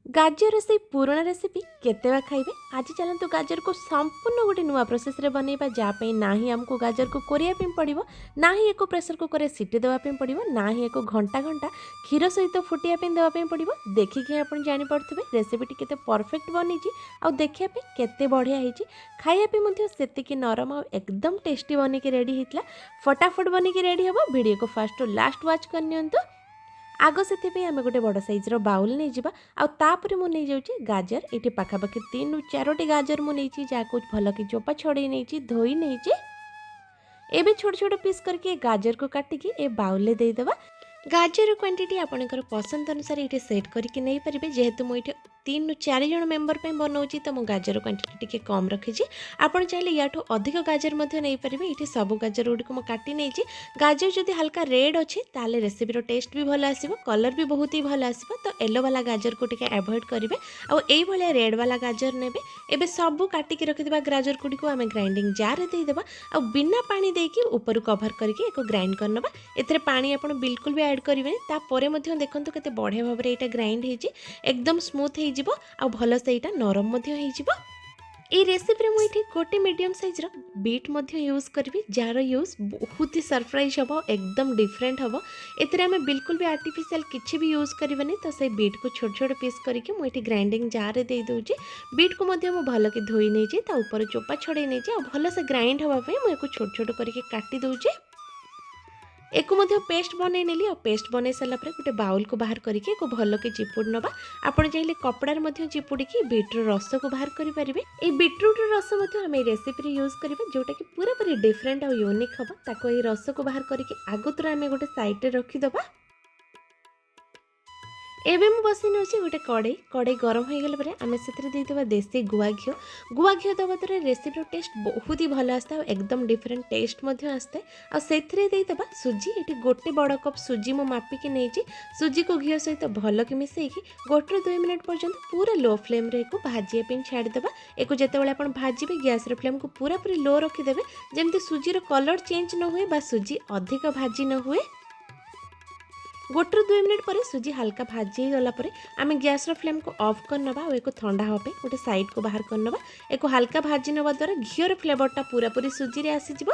गाजर से पुराना रेसिपी केतेबा खाइबे। आज चलतु गाजर को संपूर्ण गोटे नुआ प्रोसेस रे बनैबा जापे ना ही हमको गाजर को कोरिया पे पड़िबो, ना ही एको प्रेशर कुकर रे सीटी देवा पे पड़िबो, ना ही एको घंटा घंटा क्षीर सहित फुटिया पे देवा पे पड़िबो। देखिके आपण जानि पड़थबे रेसिपी टी केते परफेक्ट बनिची आ देखिया पे केते बढ़िया हिची, खाइया पे मध्ये सेतिकी नरम आ एकदम टेस्टी बनि के रेडी हितला। फटाफट बनि के रेडी हबो। वीडियो को फर्स्ट टू लास्ट वॉच करनियंतु। आग से आम गोटे बड़ सैज्र बाउल नहीं जावा आउे मुझे जाऊँगी गाजर। ये पाखापाखि 3 ରୁ 4टी गाजर मुझे जहाँ भल कि चोपा छड़े नहीं धोई नहीं एबे छोट छोट पीस करके गाजर को काटिकी ए बाउल देदेबा। गाजर क्वांटिटी आपणकर पसंद अनुसार ये सेट करके नहीं पारे। जेहेतु मुझे 3 ରୁ 4 जन मेंबर पे बनाऊँगी तो मो गाजर क्वांटिटी टी कम रखी। आपड़ चाहिए या अधिक गाजर नहीं पारे। ये सब गाजर गुड़ी को काटी नहीं। गाजर जदि हल्का रेड अच्छे ताले रेसिपीर टेस्ट भी भल आसो, कलर भी बहुत ही भल आसो। तो येलो वाला गाजर को टिके अवॉइड करेंगे और रेड वाला गाजर ने एबे सब काटिकी रखिथिबा गाजर गुड़ी को आम ग्राइंडिंग जार रे देदेबा आ बिना पानी देकी ऊपर कभर करके एको ग्राइंड करनबा। एथरे पानी आपण बिल्कुल भी ऐड करिवे तापरे मध्ये देखंतु केते बढ़िया भाबरे एटा ग्राइंड हेजी एकदम स्मूथ हे जिवो आ भलो से एटा नरम मध्ये हे जिवो। ए रेसिपी रे मु इठी गोटे मीडियम साइज रो बीट मध्ये यूज करबी जार यूज बहुत ही सरप्राइज हबो, एकदम डिफरेंट हबो। एतरे हमें बिल्कुल भी आर्टिफिशियल किछि भी यूज करबनी। तो से बीट को छोट छोट पीस करके मु इठी ग्राइंडिंग जार रे दे दोची। बीट को मध्ये मु भलो कि धोई नै छी ता ऊपर चोपा छडे नै छी आ भलो से ग्राइंड हबा पे मु एको छोट छोट करके काटी दोची। एको मध्य पेस्ट बनई नेली और पेस्ट बनई सारा गोटे बाउल को बाहर करके एको भल के चिपुड़ नवा। आपण चाहिए कपड़ार मध्य चिपुड़ी बीटर रस को बाहर करेंगे। ये बीटरूट रस आम रेसिपी यूज करेंगे जोटा कि पूरा पूरी डिफरेंट और यूनिक हम। ताको ये रस को बाहर करके आगुतरा आम गोटे साइड रे रखीदबा। एबे मु बसी नौची गोटे कड़े गरम हो गला परे आमे सेतरे देइतबा देसी गुआ घिओ दबा तरे रेसिपीर टेस्ट बहुत ही भल आस्ता एकदम डिफरेंट टेस्ट मध्ये आस्ते। आ सेतरे देइतबा सुजी। एटी गोटे बड़ कप सुजी मु मापी के नेची सुजी को घिओ सहित भल कि मिसेकी 1 ରୁ 2 मिनिट पर्यंत पूरा लो फ्लेम रे को भाजिया पे छाड़ देबा। एको जेतेबेले आपण भाजिबे गैस रे फ्लेम को पूरा पूरी लो रखी देबे जेमति सुजी रो कलर चेंज न होए बा सुजी अधिक भाजी न होए। 1 ରୁ 2 मिनिट पर सुजी हल्का भाजी गला पर आम गैस रो फ्लेम को ऑफ कर नबा और एको ठंडा होबे गोटे साइड को बाहर कर नबा। एको हल्का भाजी नबा द्वारा घिओर फ्लेवरटा पूरा पूरी सुजी रे आसी जिवो।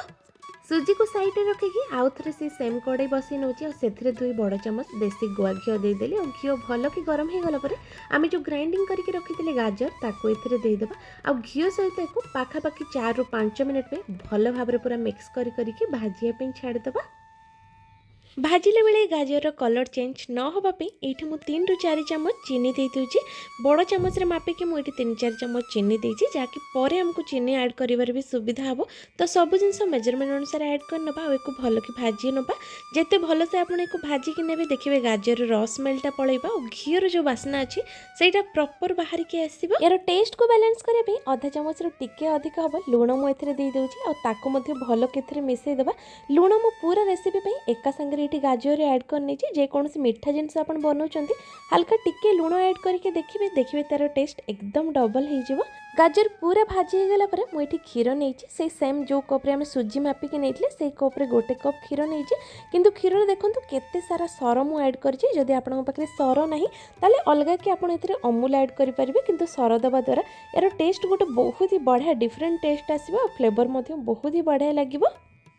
सुजी को साइड रे रखिकी आउ थरे से सेम कड़ाई बसी नौची और सेथरे 2 बड़ चम्मच देसी गुआ घिओ दे देली और घिओ भल कि गरम हो गला पर आम जो ग्राइंडिंग करके रखिथिले गाजर ताको एथरे दे देबा आ घिओ सहित एको पाखापाखि 4 ରୁ 5 मिनिट में भल भाबरे पूरा मिक्स करके भाजिया पे छाड़ देबा। भाजिले बेले गाजर कलर चेंज न होबा पे एठी मु 3 ରୁ 4 चम्मच चीनी दे दोची। बड़ चम्मच रे मापे के मु एठी 3-4 चम्मच चीनी देची जाकि परे हमको चीनी ऐड करिवार भी सुविधा हबो। तो सब जिंस मेजरमेंट अनुसार ऐड कर नबा और एको भलो कि भाजी नबा। जेते भलो से आपण एको भाजी कि नेबे देखिबे गाजर रस स्मेलटा पळैबा और घिओर जो वासना अछि सेटा प्रॉपर बाहर के आसीबो। यार टेस्ट को बैलेंस करे पे आधा चम्मच रो टिके अधिक हबो लूण मु एथरे दे दोची और ताको मध्ये भलो केथरे मिसै देबा। लूण मु पूरा रेसिपी पे एका संगे गाजर ऐड करनी जेकोसी मीठा जिनस आप बनाऊँच हल्का टिके लुण ऐड करके देखिए तार टेस्ट एकदम डबल हो। गाजर पूरा भाजी गला पर मुझे क्षीर नहीं सेम जो कप्रे आम सुजी मापिकी नहीं से कप्रे गोटे कप क्षीर नहीं किंतु क्षीर देखो केते सारा सर मु ऐड करछि। जदि आपन पाखे सर नहीं ताले अलगा कि आप अमूल ऐड करेंगे किंतु सर दबा द्वारा यार टेस्ट गोटे बहुत ही बढ़िया डिफरेंट टेस्ट आसो फ्लेवर बहुत ही बढ़िया लगे।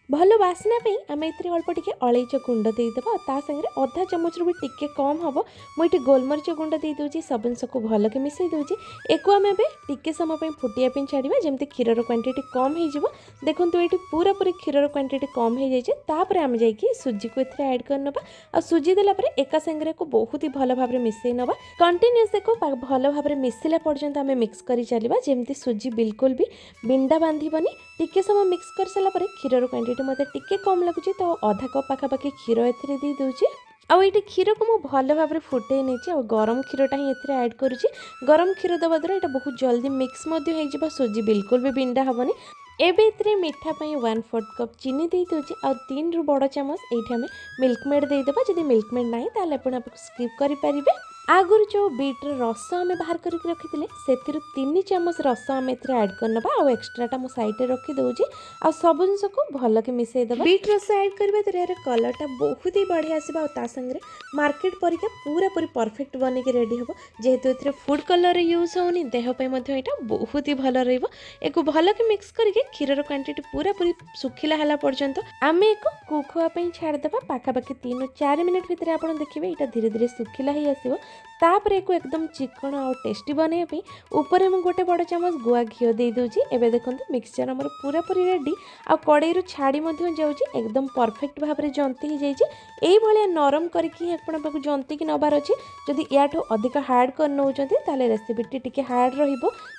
भल बास्ना आम ए अल्प टिके अलैच गुंड देदेबा ता संगे अधा चम्मच भी टिके कम हम मुझे गोलमरीच गुंड दे दूची सब जिनस को भल के मिसई दूची। एको आम ए टिके समय फुटिया पे छाड़ा जमी क्षीर क्वांटिटी कम हो। देखो ये पूरा पूरी क्षीर क्वांटिटी कम हो जाए आम जा सुजी को एथरे ऐड कर नबा और सुजी देला एका संगे को बहुत ही भल भाव मिसई नबा। कंटिन्यूअस एको भल भाव मिसला पर्यंत आम मिक्स कर चलवा जमी सुजी बिल्कुल भी बिंडा बांधबनी। टिके समय मिक्स कर सारा क्षीर क्वांटिटी मते टिके कम लगुच तो आधा कप पाखापाखि क्षीर एथरे दे दूची। आउ ये क्षीर को मुझे भल भाव फुटे नहीं और गरम क्षीरटा ही एथरे ऐड करुँची। गरम क्षीर दबा द्वारा ये बहुत जल्दी मिक्स हो सुजी बिल्कुल भी बिंडा हेनी। एबे इतरे मीठा पाई 1/4 कप चीनी दे दूची और 3 ରୁ ବଡ଼ ଚାମଚ एठी हमें मिल्क मेड देदेबा। जदि मिल्क मेड नहीं ताले आपण आप स्किप करि परिबे। आगुरी जो बीट्र रस आम बाहर करके रखी से 3 चामच रस आम एड करनबा आ एक्सट्राटा मो साइड रखी दूची आ सब जिन को भल के मिसई दबा। बीट रस ऐड करबा द्वारा यार कलरटा बहुत ही बढ़िया आसीबा आ संगे मार्केट परिका पूरा पूरी परफेक्ट बन के रेडी हो जेहेतु ए फूड कलर यूज होनी देह पे यहाँ बहुत ही भल एक भल के मिक्स करके क्षीर क्वांटिटी पूरा पूरी सुखिला हला पर्यंत आम एक कुक होगा छाड़देवा पाखापाखि 3-4 मिनिट भितर आप देखिए यहाँ धीरे धीरे सुखिला ही आसो तापर एक एकदम चिकन और टेस्टी बनवाई ऊपर मुझे गोटे बड़ चामच गुआ घी दे दूची। एबे देखो मिक्सचर आमर पूरा पूरी रेडी आ कड़ाई छाड़ी जाऊँगी एकदम परफेक्ट भाव में जंती हो जाइए ये नरम करके आप जंतिक नबार अच्छी जदि या अधिक हार्ड कर नौकरी रेसिपीटी टी हार्ड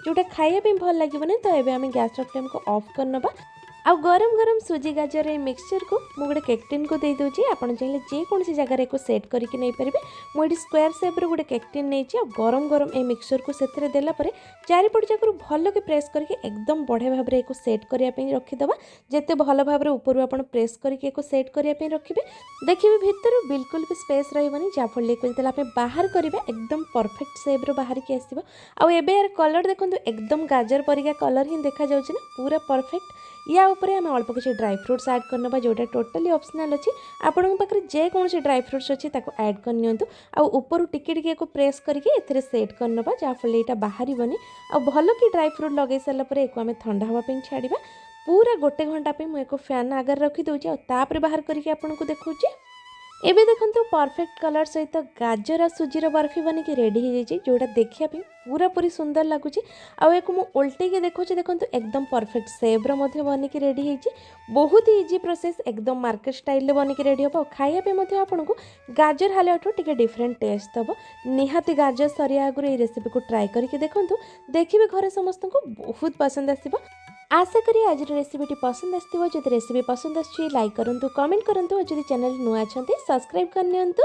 रोटा खाइबा भल लगे तो ये आम गैस फ्लेम को ऑफ करनबा। आ गरम गरम सुजी गाजर ये मिक्सचर को मुझे केक्टिन को दे दूची आपन चाहिए जेकोसी जगार को सेट करके नहीं पारे मुझे स्क्वायर शेप रे गोटे केक्टिन नहीं गरम गरम ये मिक्सचर को से देलापर चारिपट जाक भल के प्रेस करके एकदम बढ़िया भाव में सेट करने रखीदे जिते भल भाव में ऊपर आप प्रेस करके सेट करने रखिए देखिए भितर बिल्कुल भी स्पेस रही जहाँफल लिक्विड बाहर करवा एकदम परफेक्ट शेप रो बाहर की आसो आबे यार कलर देखो एकदम गाजर परिका कलर ही देखा जाऊँ ना पूरा परफेक्ट या ऊपर आम अल्प किसी ड्राई फ्रुट्स ऐड करना जोटा टोटली ऑप्शनल अच्छी आपण पाखे जेकोसी ड्राई फ्रुट्स अच्छी ऐड कर ऊपर टिके टिके को प्रेस करके सेट करना जहाँफल यहाँ बाहर आ भल कि ड्राई फ्रुट लगे सारापर एक आम ठंडा हाँपी छाड़ा पूरा गोटे घंटा मुझे एक फैन आगे रखी दूसरी तापर बाहर करके आपको देखा एबे देखो परफेक्ट कलर सहित गाजर और सुजीर बर्फी बन के रेडी हो जाए जोटा देखिए पूरा पूरी सुंदर लगुच उल्टे के देखो देखो एकदम परफेक्ट सेब्र बन के रेडी हो बहुत ही इजी प्रोसेस एकदम मार्केट स्टाइल बन के रेडी हो खाइबा आपन को गाजर हाले टे डिफरेंट टेस्ट दब निहाती गाजर सरिया आगुरी ये रेसिपी को ट्राई करके देखो देखिए घर समस्त को बहुत पसंद आसो आशा करी आज रेसिपीटी पसंद आसो जब रेसिपी पसंद आसो लाइक करूँ कमेंट करूँ और जब चैनल नुआ सब्सक्राइब करनी।